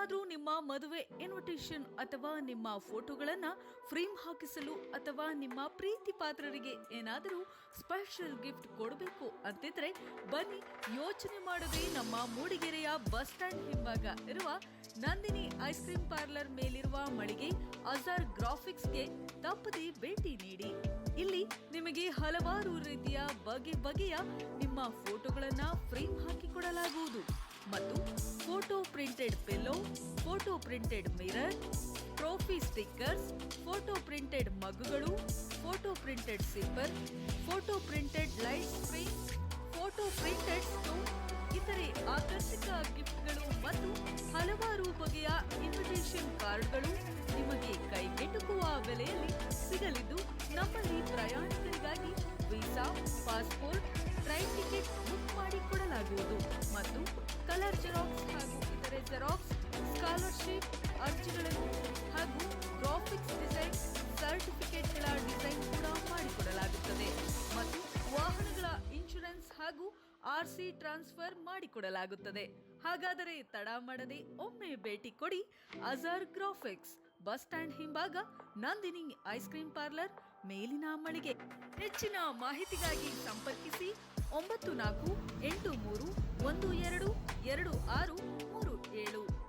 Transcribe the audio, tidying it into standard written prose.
ನೀವೇನಾದ್ರೂ ನಿಮ್ಮ ಮದುವೆ ಇನ್ವಿಟೇಷನ್ ಅಥವಾ ನಿಮ್ಮ ಫೋಟೋಗಳನ್ನ ಫ್ರೇಮ್ ಹಾಕಿಸಲು ಅಥವಾ ನಿಮ್ಮ ಪ್ರೀತಿ ಪಾತ್ರರಿಗೆ ಏನಾದರೂ ಸ್ಪೆಷಲ್ ಗಿಫ್ಟ್ ಕೊಡಬೇಕು ಅಂತಿದ್ರೆ ಬನ್ನಿ, ಯೋಚನೆ ಮಾಡದೆ ನಮ್ಮ ಮೂಡಿಗೆರೆಯ ಬಸ್ ಸ್ಟ್ಯಾಂಡ್ ಹಿಂಭಾಗ ಇರುವ ನಂದಿನಿ ಐಸ್ ಕ್ರೀಮ್ ಪಾರ್ಲರ್ ಮೇಲಿರುವ ಮಳಿಗೆ ಅಜಾರ್ ಗ್ರಾಫಿಕ್ಸ್ಗೆ ತಪ್ಪದೆ ಭೇಟಿ ನೀಡಿ. ಇಲ್ಲಿ ನಿಮಗೆ ಹಲವಾರು ರೀತಿಯ ಬಗೆಯ ನಿಮ್ಮ ಫೋಟೋಗಳನ್ನ ಫ್ರೇಮ್ ಹಾಕಿಕೊಡಲಾಗುವುದು ಮತ್ತು photo printed pillow, photo printed mirror, trophy stickers, photo printed ಮಗ್ಗುಗಳು, photo printed sipper, photo printed light frame, photo printed stone, ಇತರೆ ಆಕರ್ಷಕ ಗಿಫ್ಟ್ಗಳು ಮತ್ತು ಹಲವಾರು ಬಗೆಯ ಇನ್ವಿಟೇಷನ್ ಕಾರ್ಡ್ಗಳು ನಿಮಗೆ ಕೈಗೆಟುಕುವ ಬೆಲೆಯಲ್ಲಿ ಸಿಗಲಿದ್ದು, ನಮ್ಮಲ್ಲಿ ಪ್ರಯಾಣಿಕರಿಗಾಗಿ visa, passport, train ticket book ಮಾಡಿಕೊಡಲಾಗುವುದು ಮತ್ತು ಕಲರ್ ಜೆರಾಕ್ಸ್ ಹಾಗೂ ಇತರೆ ಜೆರಾಕ್ಸ್, ಸ್ಕಾಲರ್ಶಿಪ್ ಅರ್ಜಿಗಳನ್ನು ಹಾಗೂ ಗ್ರಾಫಿಕ್ಸ್ ಡಿಸೈನ್ ಸರ್ಟಿಫಿಕೇಟ್ಗಳ ಡಿಸೈನ್ ಕೂಡ ಮಾಡಿಕೊಡಲಾಗುತ್ತದೆ ಮತ್ತು ವಾಹನಗಳ ಇನ್ಶೂರೆನ್ಸ್ ಹಾಗೂ RC ಟ್ರಾನ್ಸ್ಫರ್ ಮಾಡಿಕೊಡಲಾಗುತ್ತದೆ. ಹಾಗಾದರೆ ತಡ ಮಾಡದೆ ಒಮ್ಮೆ ಭೇಟಿ ಕೊಡಿ ಅಜಾರ್ ಗ್ರಾಫಿಕ್ಸ್, ಬಸ್ ಸ್ಟ್ಯಾಂಡ್ ಹಿಂಭಾಗ, ನಂದಿನಿ ಐಸ್ ಕ್ರೀಮ್ ಪಾರ್ಲರ್, ಮೇಲಿನ ಮಳಿಗೆ. ಹೆಚ್ಚಿನ ಮಾಹಿತಿಗಾಗಿ ಸಂಪರ್ಕಿಸಿ 9483122637.